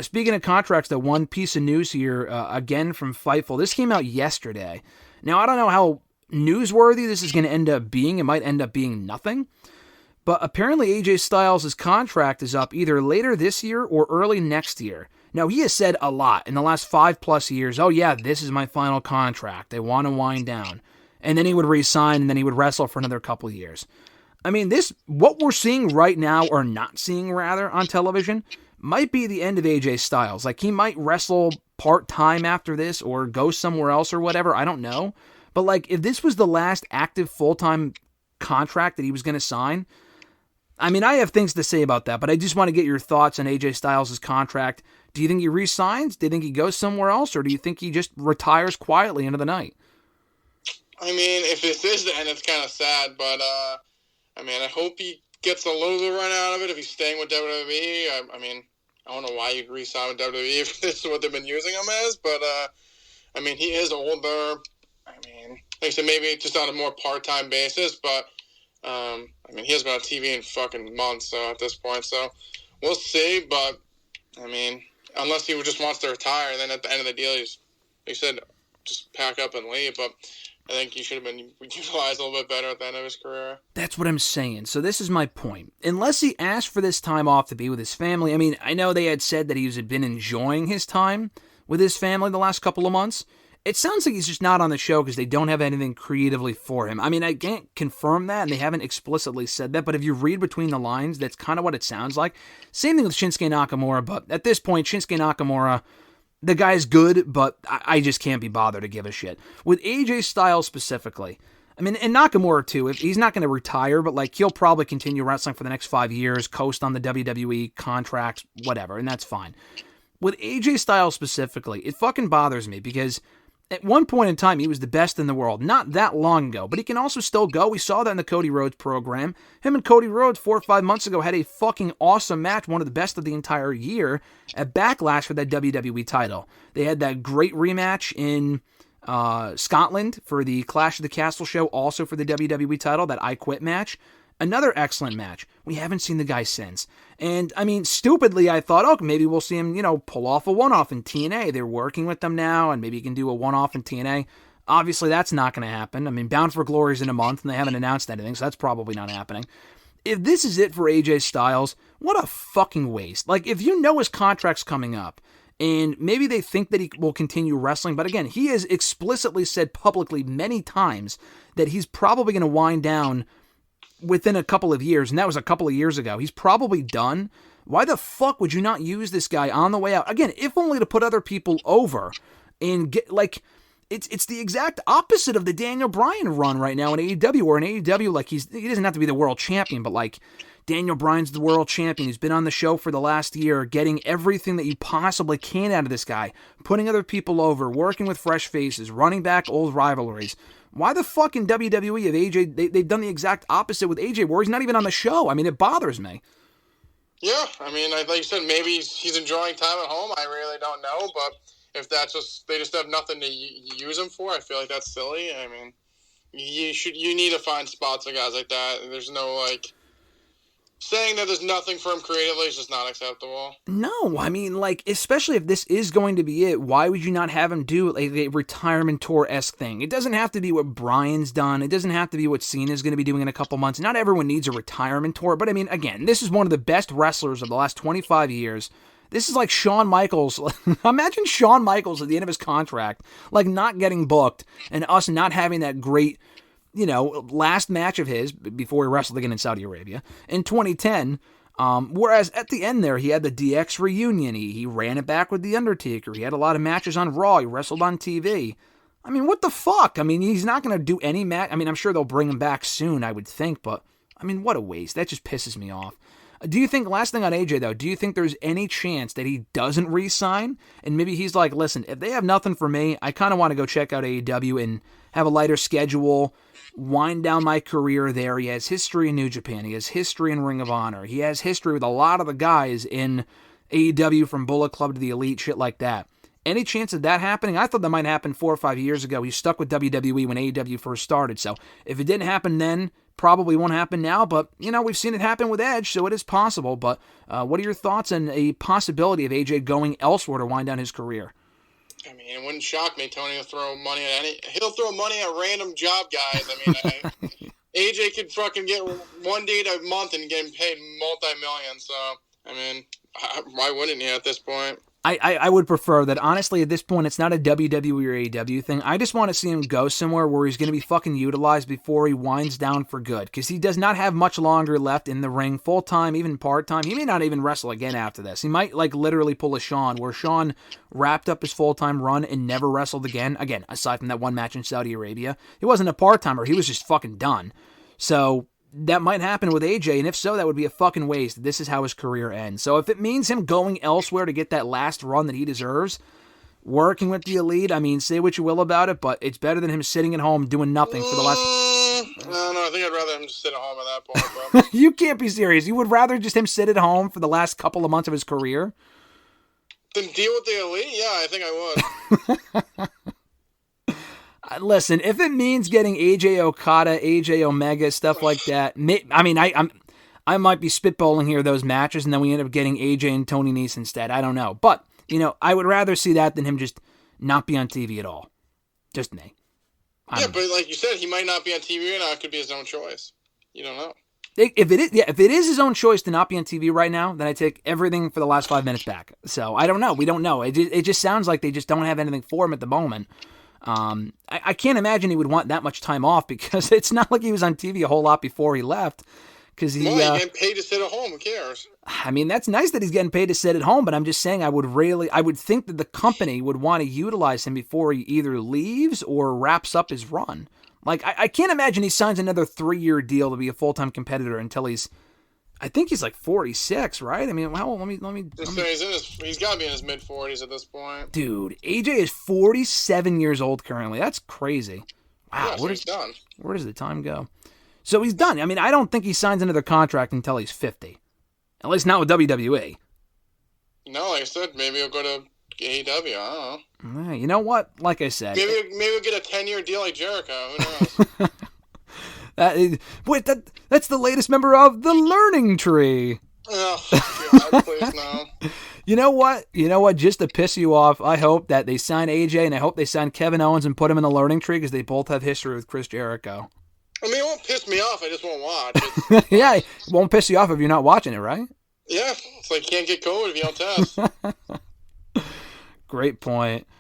Speaking of contracts, though, one piece of news here, again from Fightful. This came out yesterday. Now, I don't know how newsworthy this is going to end up being. It might end up being nothing. But apparently AJ Styles' contract is up either later this year or early next year. Now, he has said a lot in the last 5+ years, oh yeah, this is my final contract. I want to wind down. And then he would re-sign, and then he would wrestle for another couple years. I mean, what we're seeing right now, or not seeing rather, on television, might be the end of AJ Styles. Like, he might wrestle part-time after this, or go somewhere else or whatever, I don't know. But like, if this was the last active full-time contract that he was going to sign, I mean, I have things to say about that, but I just want to get your thoughts on AJ Styles' contract. Do you think he re-signs? Do you think he goes somewhere else? Or do you think he just retires quietly into the night? I mean, if this is the end, it's kind of sad, but, I mean, I hope he gets a little run out of it if he's staying with WWE. I mean, I don't know why you'd re-sign with WWE if this is what they've been using him as, but, I mean, he is older. I mean, like I said, maybe just on a more part-time basis, but, I mean, he hasn't been on TV in fucking months, so at this point, so we'll see, but, I mean, unless he just wants to retire, then at the end of the deal, he's, like I said, just pack up and leave, but I think he should have been utilized a little bit better at the end of his career. That's what I'm saying. So this is my point. Unless he asked for this time off to be with his family, I mean, I know they had said that he had been enjoying his time with his family the last couple of months. It sounds like he's just not on the show because they don't have anything creatively for him. I mean, I can't confirm that, and they haven't explicitly said that, but if you read between the lines, that's kind of what it sounds like. Same thing with Shinsuke Nakamura, but at this point, Shinsuke Nakamura, the guy's good, but I just can't be bothered to give a shit. With AJ Styles specifically, I mean, and Nakamura too, if he's not going to retire, but like he'll probably continue wrestling for the next 5 years, coast on the WWE contracts, whatever, and that's fine. With AJ Styles specifically, it fucking bothers me because at one point in time, he was the best in the world, not that long ago, but he can also still go. We saw that in the Cody Rhodes program. Him and Cody Rhodes 4 or 5 months ago had a fucking awesome match, one of the best of the entire year, at Backlash for that WWE title. They had that great rematch in Scotland for the Clash of the Castle show, also for the WWE title, that I Quit match. Another excellent match. We haven't seen the guy since. And, I mean, stupidly, I thought, oh, maybe we'll see him, pull off a one-off in TNA. They're working with them now, and maybe he can do a one-off in TNA. Obviously, that's not going to happen. I mean, Bound for Glory is in a month, and they haven't announced anything, so that's probably not happening. If this is it for AJ Styles, what a fucking waste. Like, if you know his contract's coming up, and maybe they think that he will continue wrestling, but again, he has explicitly said publicly many times that he's probably going to wind down within a couple of years, and that was a couple of years ago. He's probably done. Why the fuck would you not use this guy on the way out? Again, if only to put other people over and get, like, it's the exact opposite of the Daniel Bryan run right now in AEW, where in AEW, like, he doesn't have to be the world champion, but, like, Daniel Bryan's the world champion. He's been on the show for the last year, getting everything that you possibly can out of this guy, putting other people over, working with fresh faces, running back old rivalries. Why the fuck in WWE of AJ, they've done the exact opposite with AJ, where he's not even on the show? I mean, it bothers me. Yeah, I mean, like you said, maybe he's enjoying time at home. I really don't know, but if that's they just have nothing to use him for, I feel like that's silly. I mean, you need to find spots for guys like that. There's no, like, saying that there's nothing for him creatively is just not acceptable. No, I mean, like, especially if this is going to be it, why would you not have him do a retirement tour-esque thing? It doesn't have to be what Bryan's done. It doesn't have to be what Cena's going to be doing in a couple months. Not everyone needs a retirement tour, but I mean, again, this is one of the best wrestlers of the last 25 years. This is like Shawn Michaels. Imagine Shawn Michaels at the end of his contract, like, not getting booked, and us not having that great, last match of his before he wrestled again in Saudi Arabia in 2010. Whereas at the end there, he had the DX reunion. He ran it back with The Undertaker. He had a lot of matches on Raw. He wrestled on TV. I mean, what the fuck? I mean, he's not going to do any match. I mean, I'm sure they'll bring him back soon, I would think, but I mean, what a waste. That just pisses me off. Do you think, last thing on AJ though, do you think there's any chance that he doesn't re-sign? And maybe he's like, listen, if they have nothing for me, I kind of want to go check out AEW and have a lighter schedule, wind down my career there. He has history in New Japan. He has history in Ring of Honor. He has history with a lot of the guys in AEW, from Bullet Club to the Elite, shit like that. Any chance of that happening? I thought that might happen 4 or 5 years ago. He stuck with WWE when AEW first started. So if it didn't happen then, probably won't happen now, but, we've seen it happen with Edge, so it is possible. But what are your thoughts on a possibility of AJ going elsewhere to wind down his career? I mean, it wouldn't shock me. Tony will throw money at he'll throw money at random job guys. I mean, AJ could fucking get one date a month and get paid multi-millions. So, I mean, why wouldn't you at this point? I would prefer that. Honestly, at this point, it's not a WWE or AEW thing. I just want to see him go somewhere where he's going to be fucking utilized before he winds down for good, because he does not have much longer left in the ring, full-time, even part-time. He may not even wrestle again after this. He might, literally pull a Shawn, where Shawn wrapped up his full-time run and never wrestled again. Again, aside from that one match in Saudi Arabia. He wasn't a part-timer. He was just fucking done. So that might happen with AJ, and if so, that would be a fucking waste. This is how his career ends. So if it means him going elsewhere to get that last run that he deserves, working with the Elite, I mean, say what you will about it, but it's better than him sitting at home doing nothing for the last... No, I think I'd rather him just sit at home at that point. But... You can't be serious. You would rather just him sit at home for the last couple of months of his career? Then deal with the Elite? Yeah, I think I would. Listen, if it means getting AJ Okada, AJ Omega, stuff like that, I might be spitballing here those matches, and then we end up getting AJ and Tony Nese instead. I don't know. But, I would rather see that than him just not be on TV at all. Just me. But like you said, he might not be on TV right now. It could be his own choice. You don't know. If it is his own choice to not be on TV right now, then I take everything for the last 5 minutes back. So, I don't know. We don't know. It just sounds like they just don't have anything for him at the moment. I can't imagine he would want that much time off, because it's not like he was on TV a whole lot before he left. Because he's getting paid to sit at home. Who cares? I mean, that's nice that he's getting paid to sit at home, but I'm just saying I would think that the company would want to utilize him before he either leaves or wraps up his run. Like, I can't imagine he signs another 3-year deal to be a full-time competitor until he's 46, right? I mean, how old? Let me. He's got to be in his mid-40s at this point. Dude, AJ is 47 years old currently. That's crazy. Wow, yeah, he's done. Where does the time go? So he's done. I mean, I don't think he signs another contract until he's 50. At least not with WWE. No, like I said, maybe he'll go to AEW. I don't know. You know what? Like I said, maybe we'll get a 10-year deal like Jericho. Who knows? That's the latest member of the Learning Tree. Oh, God, please no. You know what? Just to piss you off, I hope that they sign AJ, and I hope they sign Kevin Owens and put him in the Learning Tree, because they both have history with Chris Jericho. I mean, it won't piss me off. I just won't watch. Yeah, it won't piss you off if you're not watching it, right? Yeah, it's like you can't get COVID if you don't test. Great point.